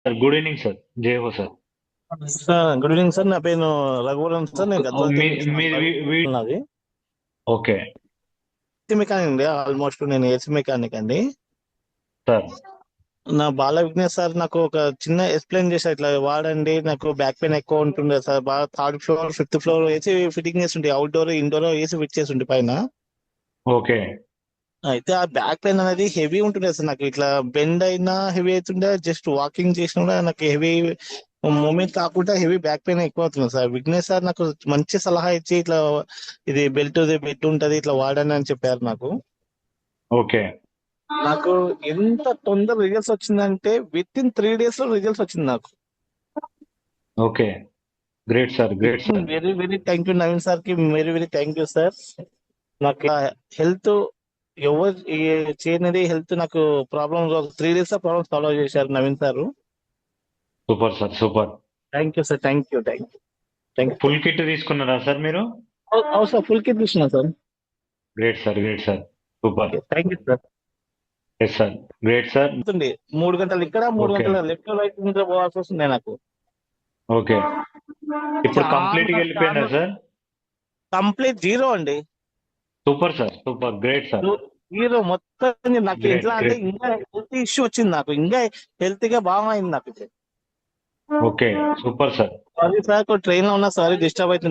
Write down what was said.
Good evening sir. జై హో sir. Sir good evening sir. నా పేరు రఘువరన్ సార్. నేను గద్వాల్ మీది నాది ఓకే ఏసీ మెకానిక్ అండి. ఆల్మోస్ట్ నేను ఏసీ మెకానిక్ అండి. సార్. నా బాల విఘ్నేష్ సార్ నాకు ఒక చిన్న ఎక్స్ప్లెయిన్ చేశారు, ఇట్లా వాడండి, నాకు బ్యాక్ పెయిన్ ఎక్కువ ఉంటుండే సార్. బాగా third floor fifth floor AC fitting చేస్తుండే, అవుట్డోర్ ఇండోర్ ఏసీ ఫిట్ చేస్తుండే పైన. ఓకే అయితే ఆ బ్యాక్ పెయిన్ అనేది హెవీ ఉంటుండే సార్. నాకు ఇట్లా బెండ్ అయినా హెవీ అవుతుండే, జస్ట్ వాకింగ్ చేసినా కూడా నాకు హెవీ మూమెంట్ కాకుండా హెవీ బ్యాక్ పెయిన్ ఎక్కువ అవుతుంది సార్. విఘ్నేష్ సార్ నాకు మంచి సలహా ఇచ్చి ఇట్లా ఇది బెల్ట్ ఉంటది, ఇట్లా వాడని అని చెప్పారు నాకు. ఓకే నాకు ఎంత తొందర రిజల్ట్స్ వచ్చిందంటే విత్ ఇన్ 3 days లో రిజల్ట్స్ వచ్చింది నాకు. Okay great sir. Great sir. Very very thank you Naveen sir కి, very very thank you sir. నాకు హెల్త్ ఎవరు చేయనిది హెల్త్ నాకు ప్రాబ్లమ్ 3 days లో ప్రాబ్లమ్ సాల్వ్ చేశారు Naveen sir. Super sir. Super. Thank you sir. Thank you thank you thank you. Full kit తీసుకున్నారా sir మీరు? అవును సార్, ఫుల్ కిట్ తీసుకున్నా sir. Great sir. Great sir. Super. Thank you sir. Yes sir. Great sir. 3 గంటలు ఇక్కడ, 3 గంటల okay left right మీద పోవాల్సి వస్తుంది నాకు. ఓకే ఇప్పుడు కంప్లీట్ గా చాలా వెళ్ళిపోయినా సార్? కంప్లీట్ జీరో అండి. Super sir. Super. Great sir. Zero మొత్తం. నాకు గ్రేట్ ఎట్లా అంటే గ్రేట్. ఇంకా హెల్త్ ఇష్యూ వచ్చింది నాకు, ఇంకా హెల్త్ గా బాగా అయింది నాకు. Okay super sir. Sorry sir, train లో ఉన్నా, సారీ డిస్టర్బ్ అవుతుంది.